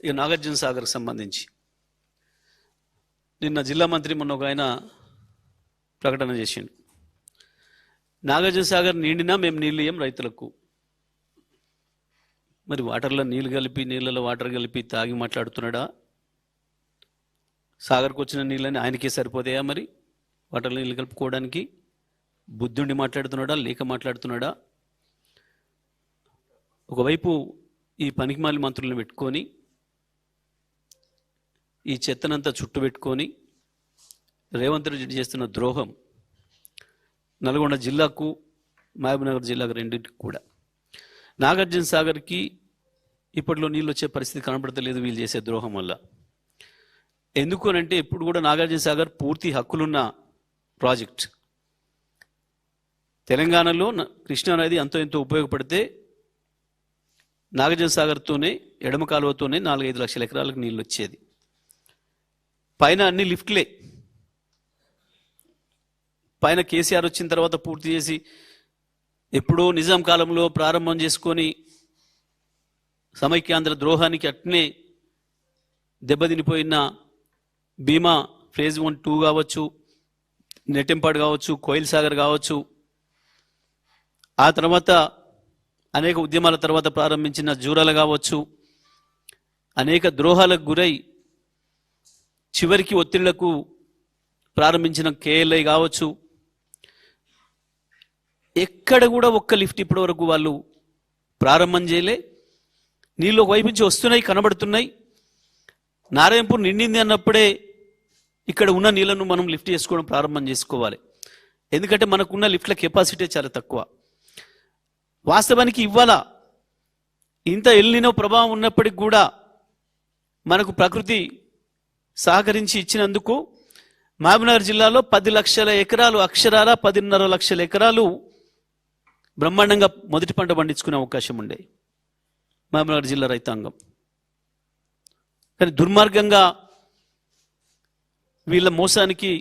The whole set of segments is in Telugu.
ఇక నాగార్జున సాగర్కి సంబంధించి నిన్న జిల్లా మంత్రి మొన్న ఒక ఆయన ప్రకటన చేసిండు. నాగార్జున సాగర్ నిండినా మేము నీళ్ళు ఇయ్యం రైతులకు. మరి వాటర్లో నీళ్ళు కలిపి నీళ్ళలో వాటర్ కలిపి తాగి మాట్లాడుతున్నాడా? సాగర్కి వచ్చిన నీళ్ళని ఆయనకే సరిపోతాయా? మరి వాటర్లో నీళ్ళు కలుపుకోవడానికి బుద్ధుండి మాట్లాడుతున్నాడా లేక మాట్లాడుతున్నాడా? ఒకవైపు ఈ పనికిమాలి మంత్రులను పెట్టుకొని ఈ చెత్తనంతా చుట్టు పెట్టుకొని రేవంత్ రెడ్డి చేస్తున్న ద్రోహం నల్గొండ జిల్లాకు మహబూబ్నగర్ జిల్లాకు రెండింటికి కూడా. నాగార్జున సాగర్కి ఇప్పట్లో నీళ్ళు వచ్చే పరిస్థితి కనబడతలేదు వీళ్ళు చేసే ద్రోహం వల్ల. ఎందుకు అంటే ఇప్పుడు కూడా నాగార్జున సాగర్ పూర్తి హక్కులున్న ప్రాజెక్ట్. తెలంగాణలో కృష్ణా నది అంతో ఎంతో ఉపయోగపడితే నాగార్జున సాగర్తోనే ఎడమ కాలువతోనే 4-5 లక్షల ఎకరాలకు నీళ్ళు వచ్చేది. పైన అన్ని లిఫ్ట్లే. పైన కేసీఆర్ వచ్చిన తర్వాత పూర్తి చేసి ఎప్పుడో నిజాం కాలంలో ప్రారంభం చేసుకొని సమైక్యాంధ్ర ద్రోహానికి అట్నే దెబ్బతినిపోయిన భీమా ఫేజ్ 1, 2 కావచ్చు, నెట్టెంపాడు కావచ్చు, కోయిల్ సాగర్ కావచ్చు, ఆ తర్వాత అనేక ఉద్యమాల తర్వాత ప్రారంభించిన జూరాల కావచ్చు, అనేక ద్రోహాలకు గురై చివరికి ఒత్తిళ్లకు ప్రారంభించిన కేఎల్ఐ కావచ్చు, ఎక్కడ కూడా ఒక్క లిఫ్ట్ ఇప్పటి వరకు వాళ్ళు ప్రారంభం చేయలే. నీళ్ళు ఒకవైపు నుంచి వస్తున్నాయి, కనబడుతున్నాయి. నారాయణపూర్ నిండింది అన్నప్పుడే ఇక్కడ ఉన్న నీళ్లను మనం లిఫ్ట్ చేసుకోవడం ప్రారంభం చేసుకోవాలి. ఎందుకంటే మనకున్న లిఫ్ట్ల కెపాసిటీ చాలా తక్కువ. వాస్తవానికి ఇవాళ ఇంత ఎల్నినో ప్రభావం ఉన్నప్పటికి కూడా మనకు ప్రకృతి సహకరించి ఇచ్చినందుకు మహబూబ్నగర్ జిల్లాలో 10 లక్షల ఎకరాలు అక్షరాల 10.5 లక్షల ఎకరాలు బ్రహ్మాండంగా మొదటి పంట పండించుకునే అవకాశం ఉండే మహబూబ్నగర్ జిల్లా రైతాంగం. కానీ దుర్మార్గంగా వీళ్ళ మోసానికి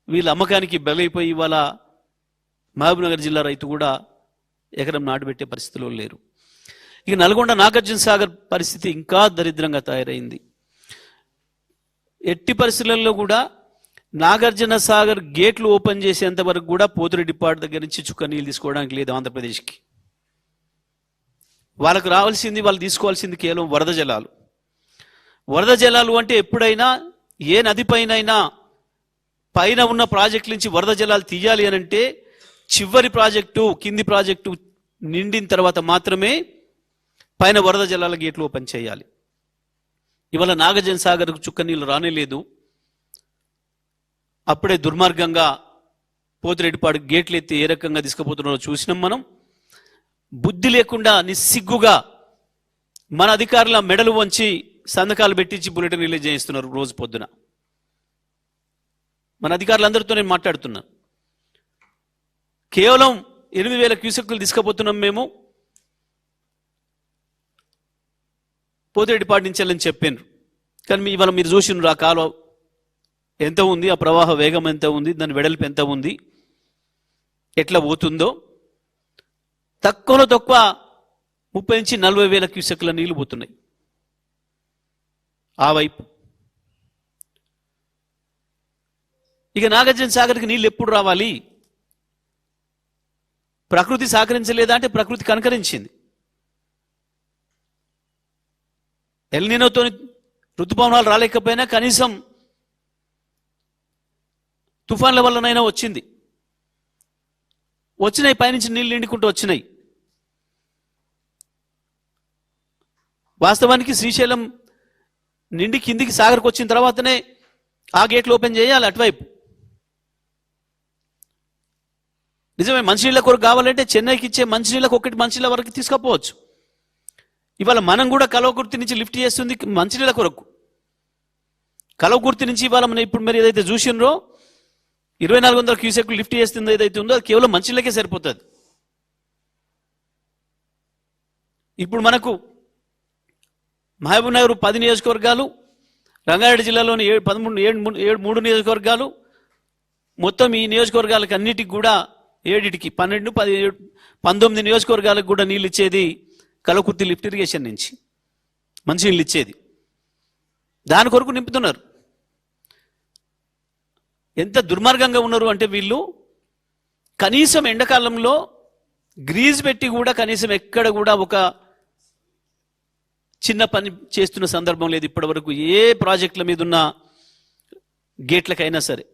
వీళ్ళ అమ్మకానికి బలైపోయి ఇవాళ మహబూబ్నగర్ జిల్లా రైతు కూడా ఎకరం నాటుబెట్టే పరిస్థితిలో లేరు. ఇక నల్గొండ నాగార్జున సాగర్ పరిస్థితి ఇంకా దరిద్రంగా తయారైంది. ఎట్టి పరిస్థితులలో కూడా నాగార్జున సాగర్ గేట్లు ఓపెన్ చేసేంత వరకు కూడా పోతిరెడ్డిపాడు దగ్గర నుంచి చుక్క నీళ్ళు తీసుకోవడానికి లేదు ఆంధ్రప్రదేశ్కి. వాళ్ళకు రావాల్సింది, వాళ్ళు తీసుకోవాల్సింది కేవలం వరద జలాలు. వరద జలాలు అంటే ఎప్పుడైనా ఏ నది పైన ఉన్న ప్రాజెక్టు నుంచి వరద జలాలు తీయాలి అని అంటే చివరి ప్రాజెక్టు కింది ప్రాజెక్టు నిండిన తర్వాత మాత్రమే పైన వరద జలాల గేట్లు ఓపెన్ చేయాలి. ఇవాళ నాగార్జున సాగర్కు చుక్క నీళ్ళు రానేలేదు. అప్పుడే దుర్మార్గంగా పోతిరెడ్డిపాడు గేట్లు ఎత్తి ఏ రకంగా తీసుకుపోతున్నారో చూసినాం మనం. బుద్ధి లేకుండా నిస్సిగ్గుగా మన అధికారుల మెడలు వంచి సంతకాలు పెట్టించి బులెటిన్ రిలీజ్ చేయిస్తున్నారు రోజు పొద్దున. మన అధికారులందరితో నేను మాట్లాడుతున్నా. కేవలం 8,000 క్యూసెక్కులు తీసుకుపోతున్నాం మేము పోతిరెడ్డిపాడు నుంచి వెళ్ళని చెప్పారు. కానీ ఇవాళ మీరు చూసినారు ఆ కాలువ ఎంత ఉంది, ఆ ప్రవాహ వేగం ఎంత ఉంది, దాని వెడల్పు ఎంత ఉంది, ఎట్లా పోతుందో. తక్కువలో తక్కువ 30 నుంచి 40,000 క్యూసెక్కుల నీళ్లు పోతున్నాయి ఆ వైపు. ఇక నాగార్జున సాగర్కి నీళ్ళు ఎప్పుడు రావాలి? ప్రకృతి సహకరించలేదా అంటే ప్రకృతి కనకరించింది. ఎల్నినోతో ఋతుపవనాలు రాలేకపోయినా కనీసం తుఫాన్ల వల్లనైనా వచ్చింది. వచ్చినాయి, పైనుంచి నీళ్ళు నిండుకుంటూ వచ్చినాయి. వాస్తవానికి శ్రీశైలం నిండి కిందికి సాగర్కి వచ్చిన తర్వాతనే ఆ గేట్లు ఓపెన్ చేయాలి అటువైపు. నిజమే, మంచినీళ్ళ కొరకు కావాలంటే చెన్నైకి ఇచ్చే మంచినీళ్ళకు ఒకటి మంచినీళ్ళ వరకు తీసుకపోవచ్చు. ఇవాళ మనం కూడా కలవకుర్తి నుంచి లిఫ్ట్ చేస్తుంది మంచినీళ్ళ కొరకు. కలవకుర్తి నుంచి ఇవాళ మనం ఇప్పుడు మీరు ఏదైతే చూసినరో 2,400 క్యూసెక్లు లిఫ్ట్ చేస్తుంది ఏదైతే ఉందో అది కేవలం మంచినీళ్ళకే సరిపోతుంది. ఇప్పుడు మనకు మహబూబ్నగర్ 10 నియోజకవర్గాలు, రంగారెడ్డి జిల్లాలోని 3 నియోజకవర్గాలు, మొత్తం ఈ నియోజకవర్గాలకు అన్నిటికి కూడా 7టికి 12, 17, 19 నియోజకవర్గాలకు కూడా నీళ్ళు ఇచ్చేది కలకుర్తి లిఫ్ట్ ఇరిగేషన్ నుంచి. మంచి నీళ్ళు ఇచ్చేది, దాని కొరకు నింపుతున్నారు. ఎంత దుర్మార్గంగా ఉన్నారు అంటే వీళ్ళు కనీసం ఎండాకాలంలో గ్రీజ్ పెట్టి కూడా కనీసం ఎక్కడ కూడా ఒక చిన్న పని చేస్తున్న సందర్భం లేదు ఇప్పటి వరకు, ఏ ప్రాజెక్టుల మీద ఉన్న గేట్లకైనా సరే.